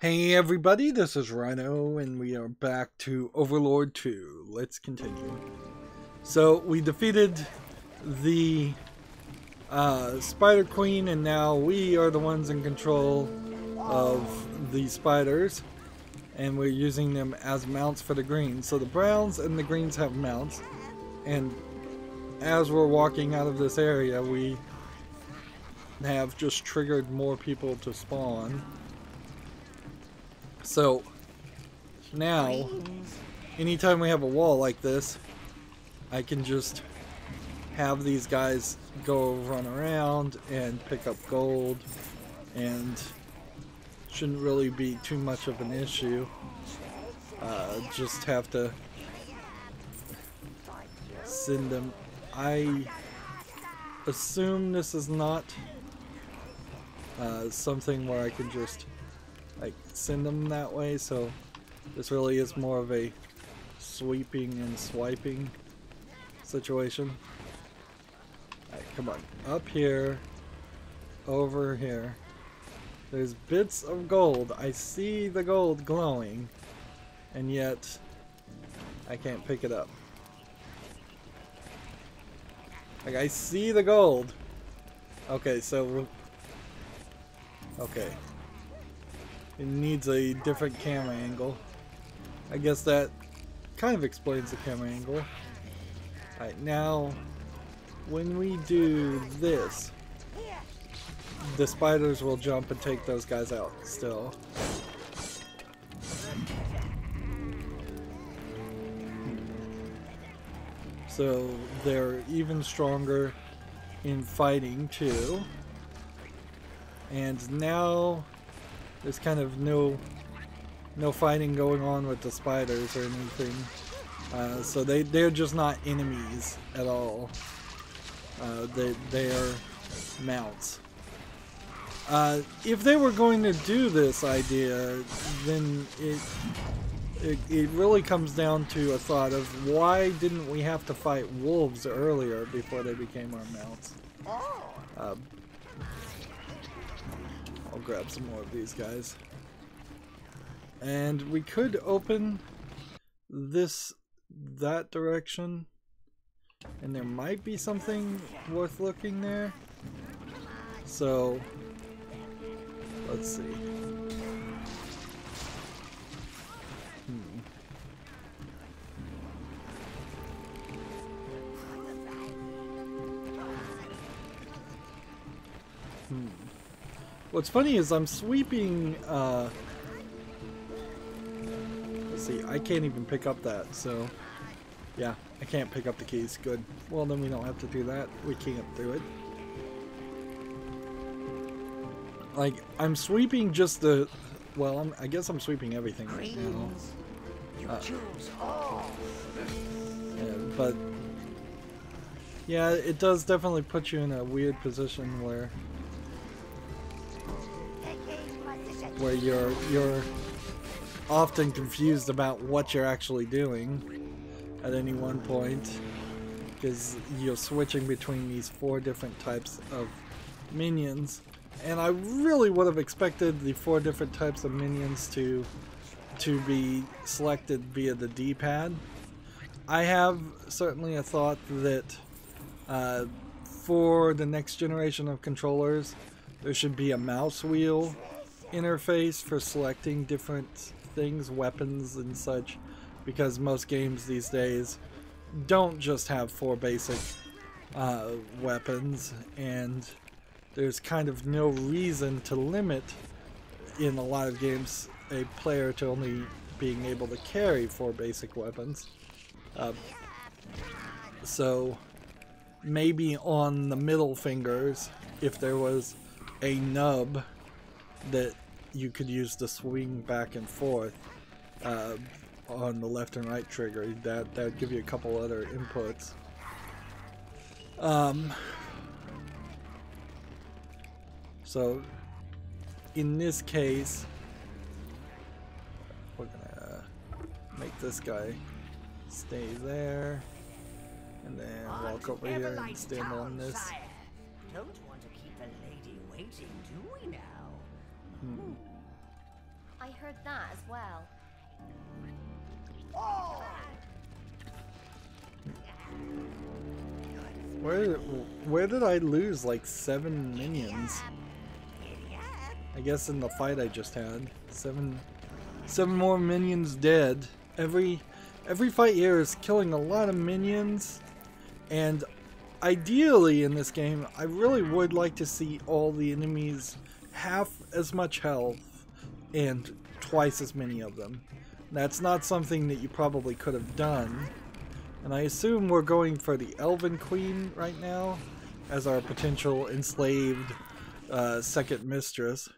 Hey everybody, this is Rydo, and we are back to Overlord II. Let's continue. So, we defeated the Spider Queen, and now we are the ones in control of the spiders, and we're using them as mounts for the greens. So the browns and the greens have mounts, and as we're walking out of this area, we have just triggered more people to spawn. So now, anytime we have a wall like this, I can just have these guys go run around and pick up gold, and shouldn't really be too much of an issue. Just have to send them. I assume this is not something where I can just like send them that way, so this really is more of a sweeping and swiping situation. Alright, come on, up here, over here. There's bits of gold. I see the gold glowing, and yet I can't pick it up. Like, I see the gold. Okay, so okay. It needs a different camera angle. I guess that kind of explains the camera angle. Alright, now when we do this, the spiders will jump and take those guys out still. So they're even stronger in fighting too. And now there's kind of no fighting going on with the spiders or anything. So they're just not enemies at all. They are mounts. If they were going to do this idea, then it really comes down to a thought of why didn't we have to fight wolves earlier before they became our mounts? I'll grab some more of these guys. And we could open that direction, and there might be something worth looking there. So let's see. What's funny is I'm sweeping, let's see, I can't even pick up that, so yeah, I can't pick up the keys. Good. Well, then we don't have to do that. We can't do it. Like, I'm sweeping just the, well, I guess I'm sweeping everything right now. Yeah, but yeah, it does definitely put you in a weird position where you're often confused about what you're actually doing at any one point, because you're switching between these 4 different types of minions, and I really would have expected the 4 different types of minions to be selected via the D-pad. I have certainly a thought that for the next generation of controllers there should be a mouse wheel interface for selecting different things, weapons and such, because most games these days don't just have 4 basic weapons, and there's kind of no reason to limit in a lot of games a player to only being able to carry 4 basic weapons. So maybe on the middle fingers, if there was a nub that you could use to swing back and forth on the left and right trigger, that would give you a couple other inputs. So in this case, we're gonna make this guy stay there, and then walk over here and stand on this. Don't want to keep a lady waiting, do we now? I I heard that as well. Where did I lose like 7 minions? I guess in the fight I just had. Seven more minions dead. Every fight here is killing a lot of minions, and ideally in this game I really would like to see all the enemies half as much health and twice as many of them. That's not something that you probably could have done, and I assume we're going for the Elven Queen right now as our potential enslaved second mistress,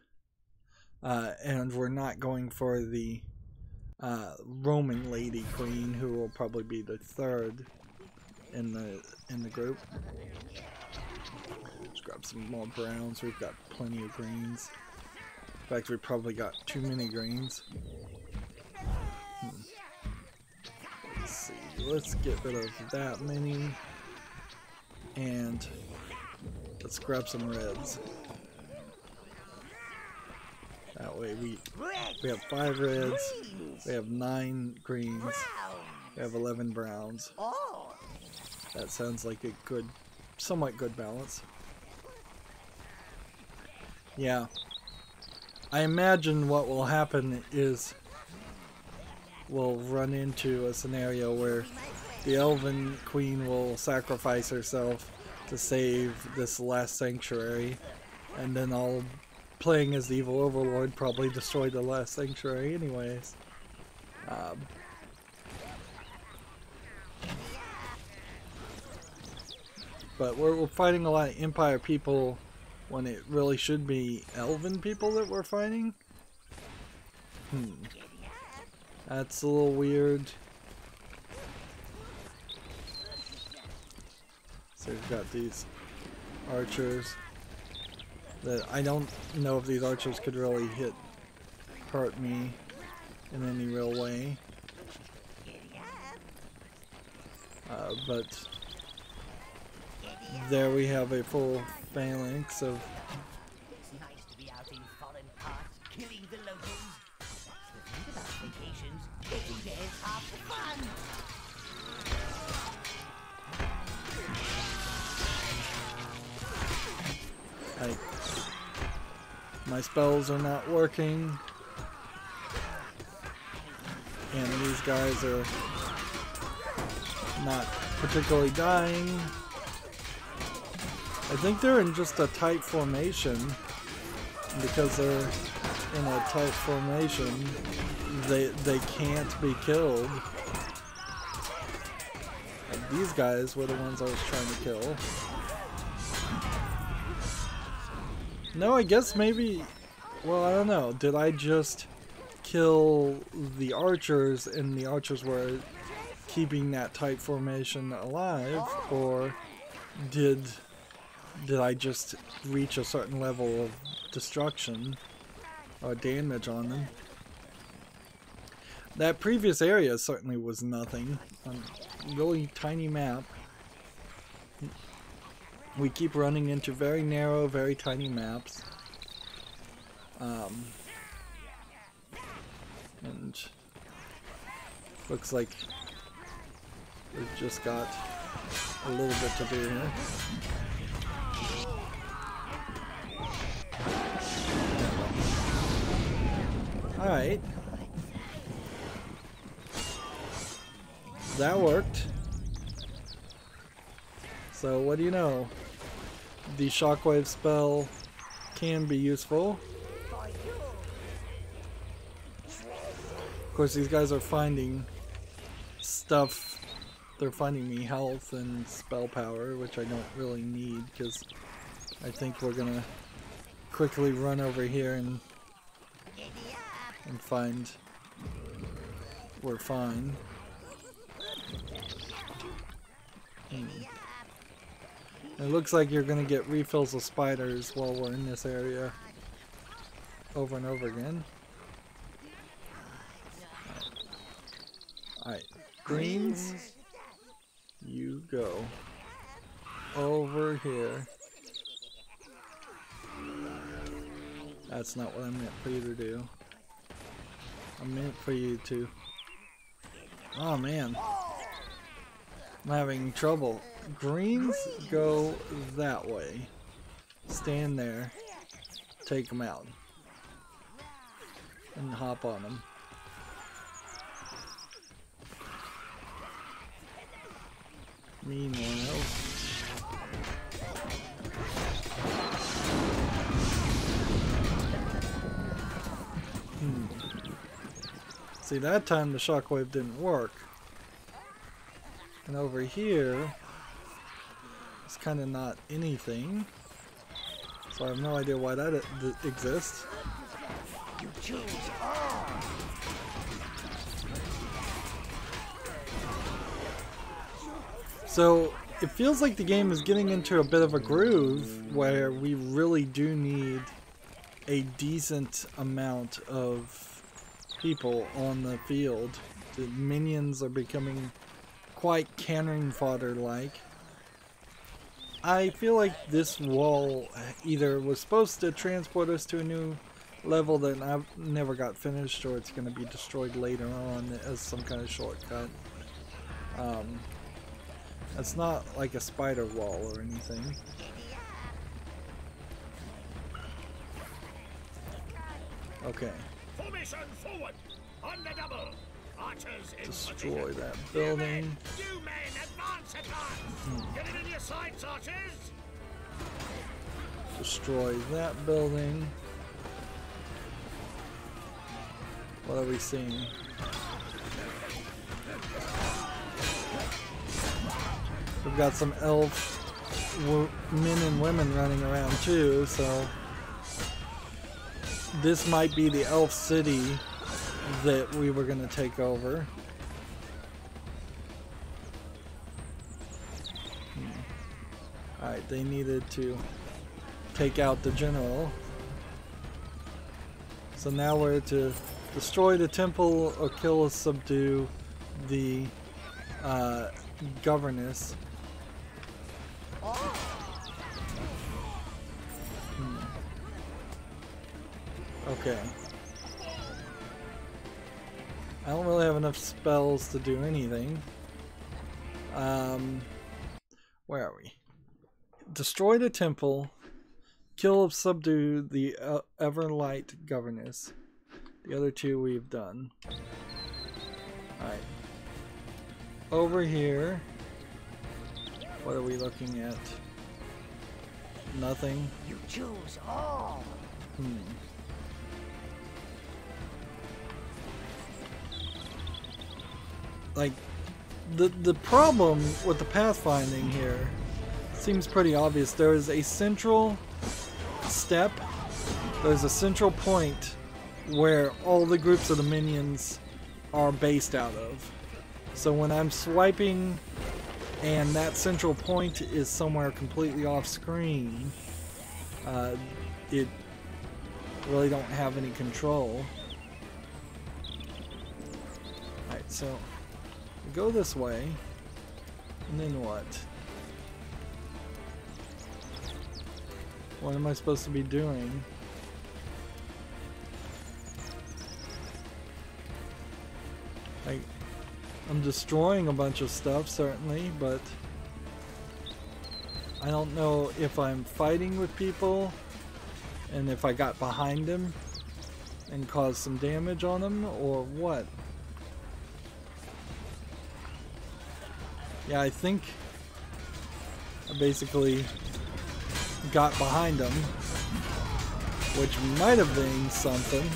and we're not going for the Roman Lady Queen, who will probably be the third in the group. Let's grab some more browns. We've got plenty of greens. In fact, we probably got too many greens. Let's see. Let's get rid of that many, and let's grab some reds. That way we have 5 reds, we have 9 greens, we have 11 browns. That sounds like a good, somewhat good balance. Yeah. I imagine what will happen is we'll run into a scenario where the Elven Queen will sacrifice herself to save this last sanctuary, and then I'll, playing as the evil Overlord, probably destroy the last sanctuary anyways. But we're fighting a lot of Empire people when it really should be Elven people that we're fighting. That's a little weird. So we've got these archers that I don't know if these archers could really hurt me in any real way. But there we have a full phalanx of. It's nice to be out in foreign parts, killing the locals. The thing about vacations, getting there is half the fun. My spells are not working, and these guys are not particularly dying. I think they're in just a tight formation. Because they're in a tight formation, they can't be killed. And these guys were the ones I was trying to kill. No, I guess maybe, well, I don't know. Did I just kill the archers and the archers were keeping that tight formation alive, or did I just reach a certain level of destruction or damage on them? That previous area certainly was nothing. A really tiny map. We keep running into very narrow, very tiny maps. And looks like we've just got a little bit to do here. Alright. That worked. So what do you know? The shockwave spell can be useful. Of course, these guys are finding stuff. They're finding me health and spell power, which I don't really need, because I think we're gonna quickly run over here and find we're fine. It looks like you're gonna get refills of spiders while we're in this area over and over again. Alright, greens, you go over here. That's not what I meant for you to do. I meant for you to. Oh man. I'm having trouble. Greens go that way. Stand there. Take them out. And hop on them. Meanwhile. See, that time the shockwave didn't work. And over here, it's kind of not anything. So I have no idea why that exists. You choose all. So it feels like the game is getting into a bit of a groove where we really do need a decent amount of people on the field. The minions are becoming quite cannon fodder like. I feel like this wall either was supposed to transport us to a new level that I've never got finished, or it's going to be destroyed later on as some kind of shortcut. It's not like a spider wall or anything. Okay. Formation forward! On the double! Archers in Destroy position. that building. You men, advance at once! Get it in your sights, archers! Destroy that building. What are we seeing? We've got some elf men and women running around too, so this might be the elf city that we were going to take over. Alright, they needed to take out the general. So now we're to destroy the temple or kill or subdue the governess. Okay. I don't really have enough spells to do anything. Where are we? Destroy the temple. Kill or subdue the Everlight governess. The other two we've done. Alright. Over here. What are we looking at? Nothing. You choose all. Like, the problem with the pathfinding here seems pretty obvious. There is a central step. There's a central point where all the groups of the minions are based out of. So when I'm swiping and that central point is somewhere completely off screen, it really don't have any control. Alright, so go this way, and then what? What am I supposed to be doing? I'm destroying a bunch of stuff, certainly, but I don't know if I'm fighting with people and if I got behind them and caused some damage on them, or what. Yeah, I think I basically got behind them, which might have been something.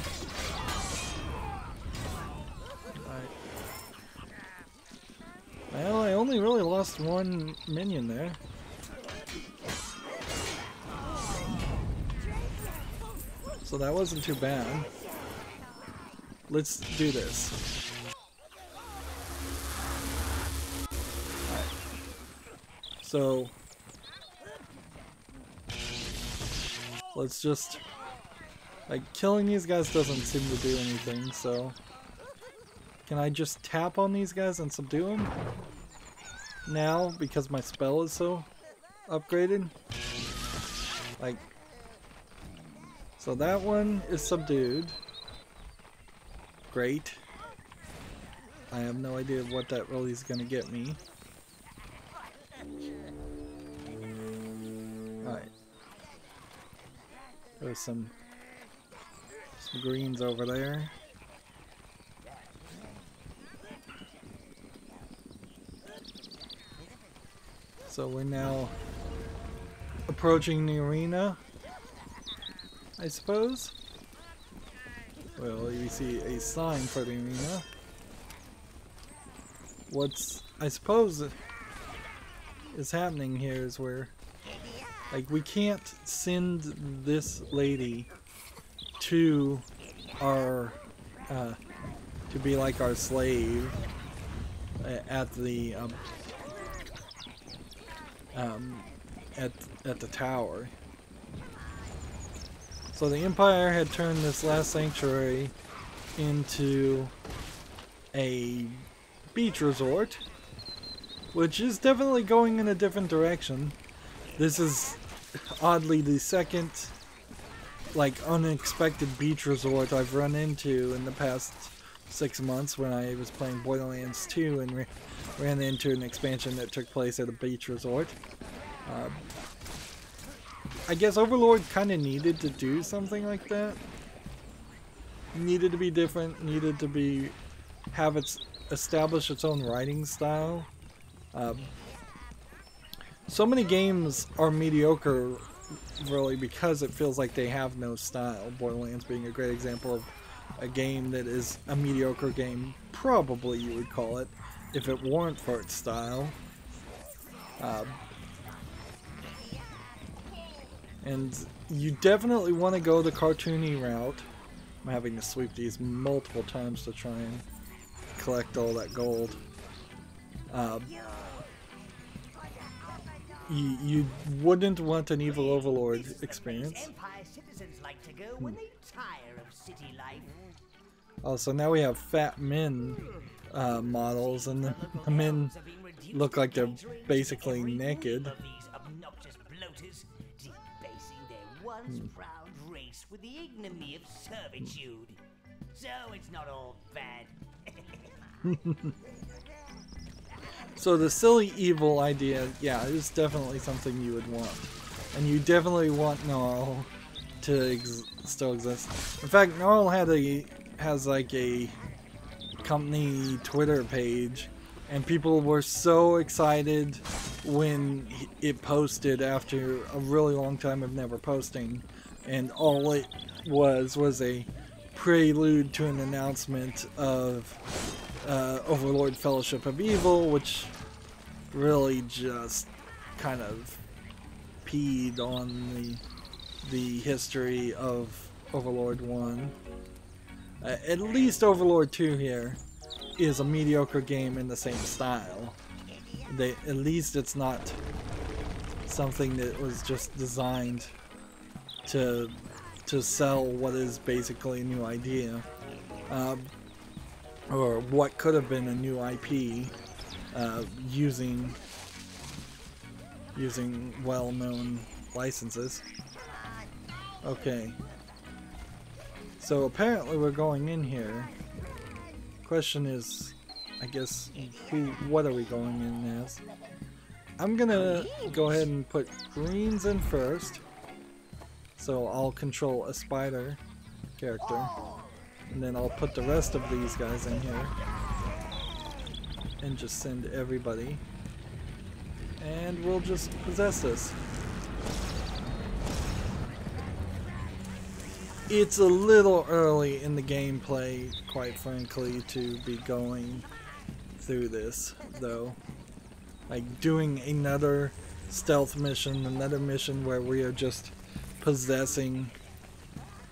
Well, I only really lost one minion there. So that wasn't too bad. Let's do this. Alright. So let's just, like, killing these guys doesn't seem to do anything, so can I just tap on these guys and subdue them now because my spell is so upgraded? Like, so that one is subdued. great. I have no idea what that really is going to get me. Alright. There's some greens over there. So we're now approaching the arena, I suppose. Well, you see a sign for the arena. What's, I suppose, is happening here is where, like, we can't send this lady to our, to be like our slave at the, at the tower. So the Empire had turned this last sanctuary into a beach resort, which is definitely going in a different direction. This is oddly the second, like, unexpected beach resort I've run into in the past 6 months when I was playing Borderlands 2 and ran into an expansion that took place at a beach resort. I guess Overlord kind of needed to do something like that. Needed to be different, needed to be establish its own writing style. So many games are mediocre really because it feels like they have no style. Borderlands being a great example of a game that is a mediocre game, probably you would call it, if it weren't for its style. And you definitely want to go the cartoony route. I'm having to sweep these multiple times to try and collect all that gold. You wouldn't want an evil Overlord experience. Oh, so now we have fat men models, and the men look like they're basically naked. Proud race with the ignominy of servitude. So it's not all bad. So the silly evil idea, yeah, is definitely something you would want. And you definitely want Gnarl to still exist. In fact, Gnarl has like a company Twitter page, and people were so excited when it posted after a really long time of never posting, and all it was a prelude to an announcement of Overlord Fellowship of Evil, which really just kind of peed on the history of Overlord 1. At least Overlord 2 here is a mediocre game in the same style. At least it's not something that was just designed to sell what is basically a new idea, or what could have been a new IP, using well-known licenses. Okay, so apparently we're going in here. Question is, I guess, what are we going in as? I'm gonna go ahead and put greens in first, so I'll control a spider character, and then I'll put the rest of these guys in here and just send everybody, and we'll just possess this. It's a little early in the gameplay, quite frankly, to be going through this, though. Like doing another stealth mission, another mission where we are just possessing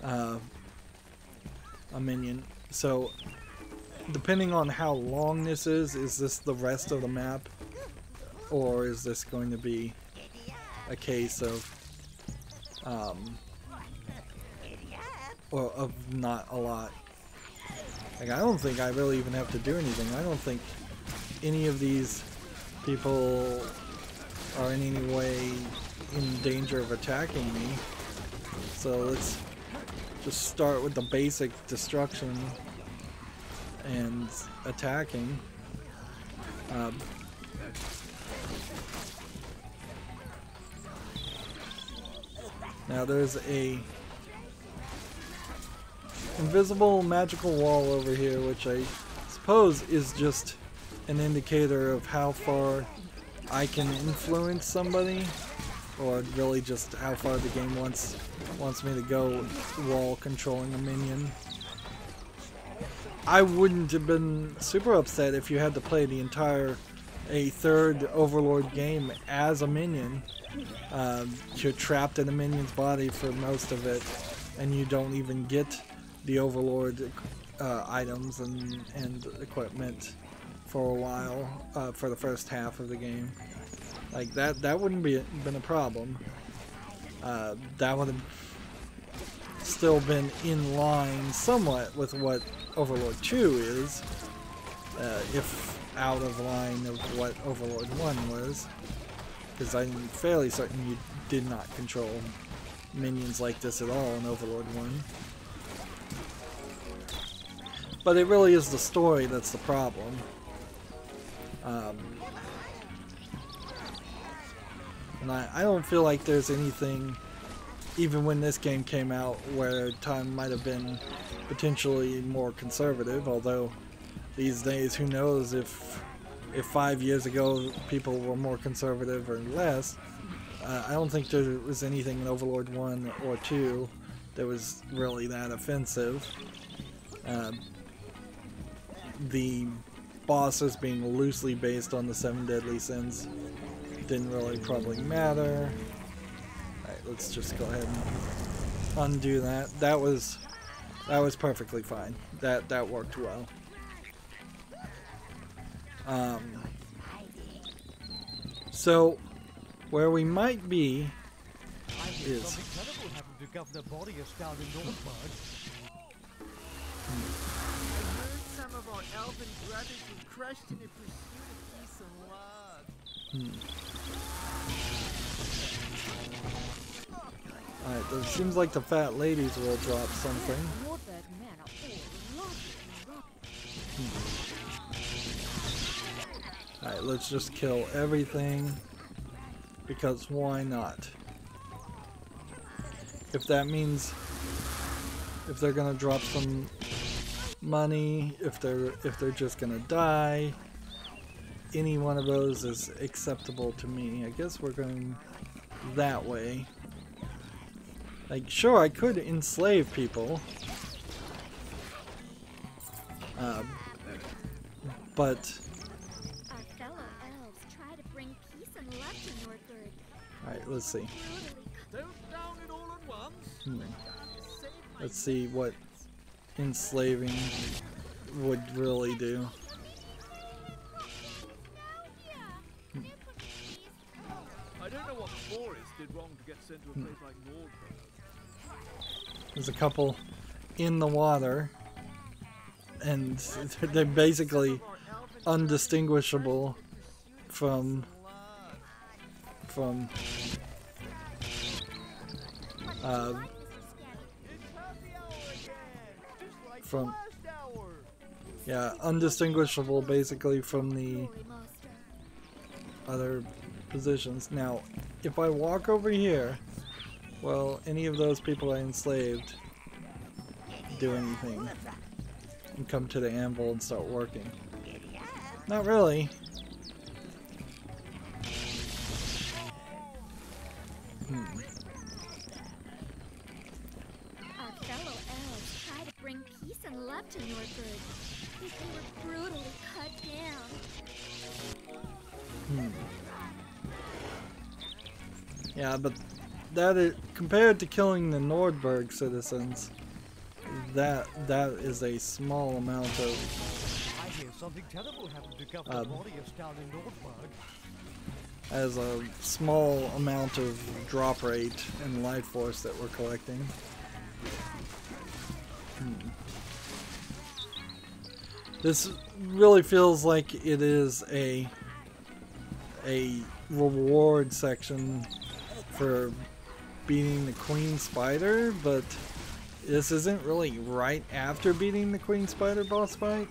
a minion. So, depending on how long this is this the rest of the map? Or is this going to be a case of or of not a lot? Like, I don't think I really even have to do anything. I don't think any of these people are in any way in danger of attacking me. So let's just start with the basic destruction and attacking. Now there's a invisible magical wall over here, which I suppose is just an indicator of how far I can influence somebody, or really just how far the game wants me to go while controlling a minion. I wouldn't have been super upset if you had to play a third Overlord game as a minion. You're trapped in a minion's body for most of it, and you don't even get the Overlord items and equipment for a while, for the first half of the game. Like that wouldn't been a problem. That would have still been in line somewhat with what Overlord II is, if out of line of what Overlord 1 was, because I'm fairly certain you did not control minions like this at all in Overlord 1. But it really is the story that's the problem. And I don't feel like there's anything, even when this game came out, where time might have been potentially more conservative, although these days who knows if 5 years ago people were more conservative or less. I don't think there was anything in Overlord 1 or 2 that was really that offensive. The bosses being loosely based on the 7 deadly sins didn't really probably matter. Alright, let's just go ahead and undo that. That was perfectly fine. That worked well. So where we might be is some of our elven brothers were crushed in the pursuit of peace and love. Alright, it seems like the fat ladies will drop something. Alright, let's just kill everything, because why not? If that means if they're gonna drop some money, if they're just gonna die, any one of those is acceptable to me. I guess we're going that way. Like, sure, I could enslave people, but Our fellow elves try to bring peace and love to Nordberg. alright, let's see. Don't down it all at once. Let's see what enslaving would really do. I don't know what Boris did wrong to get sent to a place like Nordberg. There's a couple in the water, and they're basically undistinguishable from yeah, undistinguishable basically from the other positions. Now, if I walk over here, will any of those people I enslaved do anything and come to the anvil and start working? Not really. Our fellow elves try to bring peace and love to Nordberg, but they were brutally cut down. Yeah, but that is, compared to killing the Nordberg citizens, that is a small amount of. I hear something terrible happened to Governor Warriors down in Nordberg. As a small amount of drop rate and life force that we're collecting. This really feels like it is a reward section for beating the Queen Spider, but this isn't really right after beating the Queen Spider boss fight.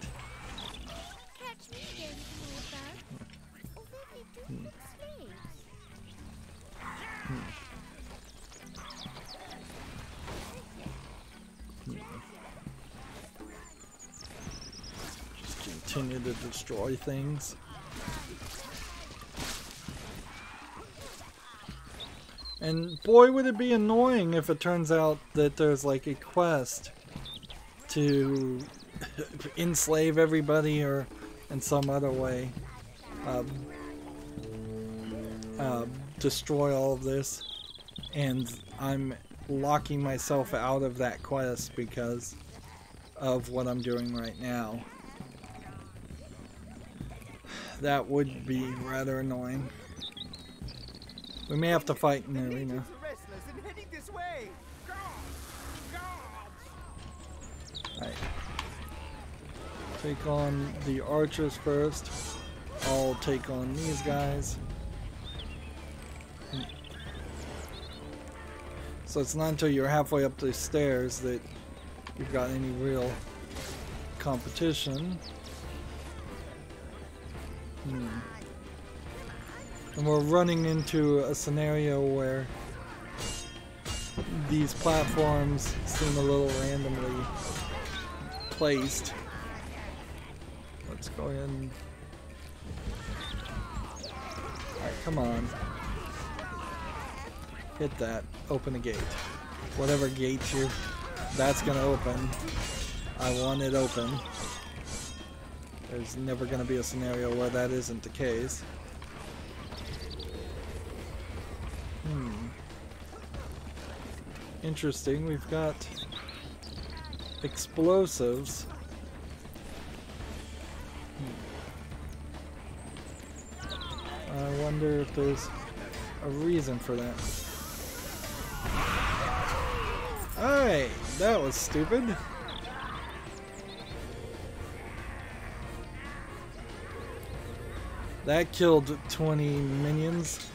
continue to destroy things. And boy, would it be annoying if it turns out that there's like a quest to enslave everybody or in some other way destroy all of this, and I'm locking myself out of that quest because of what I'm doing right now. That would be rather annoying. We may have to fight in the arena. Alright. Take on the archers first. I'll take on these guys. So it's not until you're halfway up the stairs that you've got any real competition. And we're running into a scenario where these platforms seem a little randomly placed. Let's go ahead and... Alright, come on. Hit that. Open a gate. Whatever gate that's gonna open. I want it open. There's never gonna be a scenario where that isn't the case. Interesting, we've got explosives. I wonder if there's a reason for that. Alright, that was stupid. That killed 20 minions.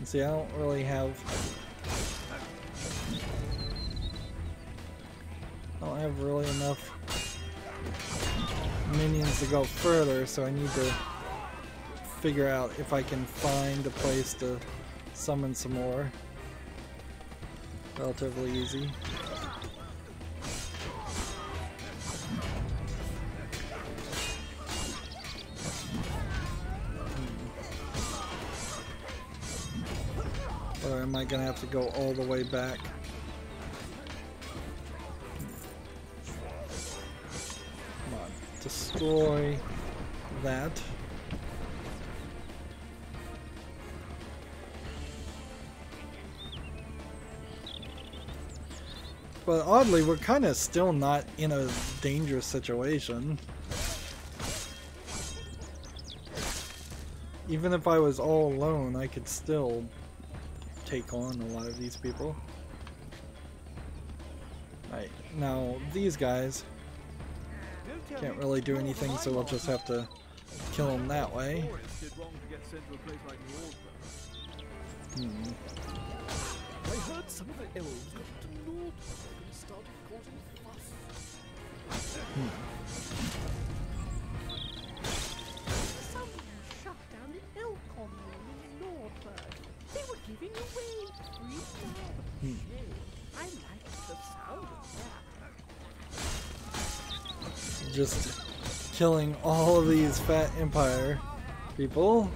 See, I don't really have... I don't have really enough minions to go further, so I need to figure out if I can find a place to summon some more. Relatively easy. Or am I gonna have to go all the way back? Come on, destroy that. But oddly, we're kind of still not in a dangerous situation. Even if I was all alone, I could still take on a lot of these people. Right, now these guys can't really do anything, so we'll just have to kill them that way. I heard some of the elves got to Nord and started causing fuss. Someone shut down the elf commune in Nordberg. They were giving away free love. I liked the sound of that. Just killing all of these fat Empire people.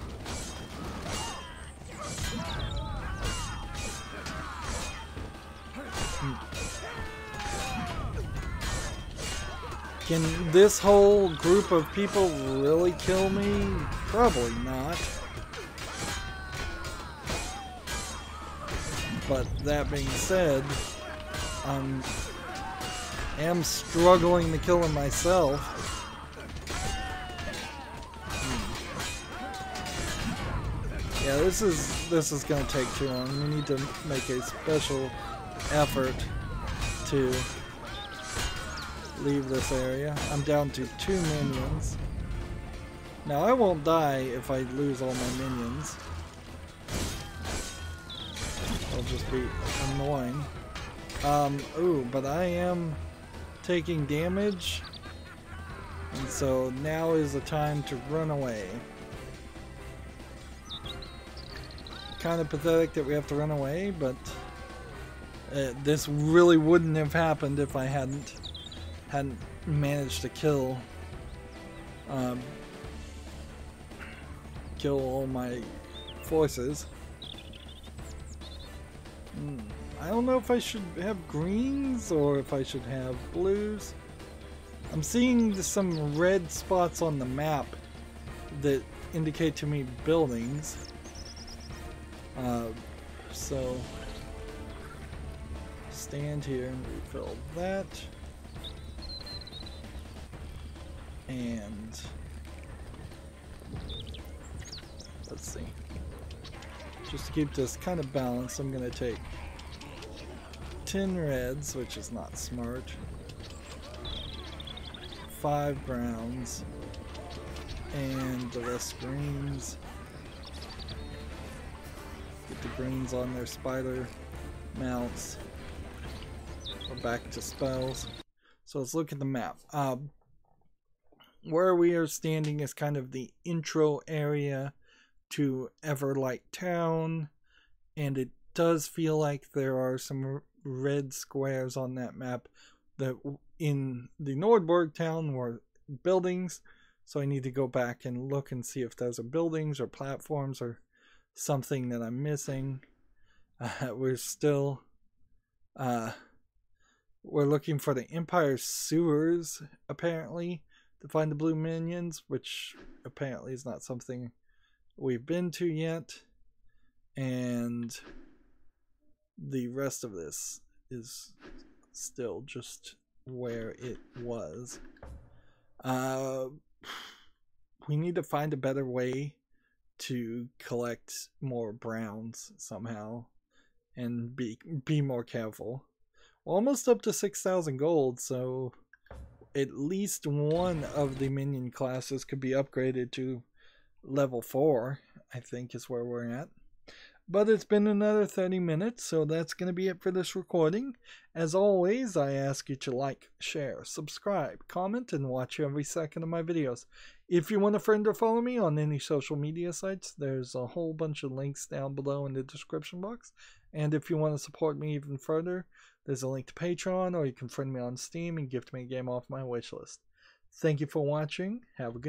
Can this whole group of people really kill me? Probably not. But that being said, I am struggling to kill him myself. Yeah, this is gonna take too long. We need to make a special effort to leave this area. I'm down to 2 minions. Now I won't die if I lose all my minions. It'll just be annoying. Ooh, but I am taking damage. And so now is the time to run away. kind of pathetic that we have to run away, but this really wouldn't have happened if I hadn't managed to kill all my forces. I don't know if I should have greens or if I should have blues. I'm seeing some red spots on the map that indicate to me buildings. So stand here and refill that. And let's see. Just to keep this kind of balanced, I'm going to take 10 reds, which is not smart, 5 browns, and the rest greens. Get the greens on their spider mounts. We're back to spells. So let's look at the map. Where we are standing is kind of the intro area to Everlight Town, and it does feel like there are some red squares on that map that in the Nordborg town were buildings, so I need to go back and look and see if those are buildings or platforms or something that I'm missing. We're still we're looking for the Empire sewers apparently to find the blue minions, which apparently is not something we've been to yet, and the rest of this is still just where it was. We need to find a better way to collect more browns somehow and be more careful. We're almost up to 6,000 gold, so at least one of the minion classes could be upgraded to level 4, I think is where we're at. But it's been another 30 minutes, so that's going to be it for this recording. As always, I ask you to like, share, subscribe, comment, and watch every second of my videos. If you want a friend or follow me on any social media sites, there's a whole bunch of links down below in the description box. And if you want to support me even further, there's a link to Patreon, or you can friend me on Steam and gift me a game off my wishlist. Thank you for watching. Have a good evening.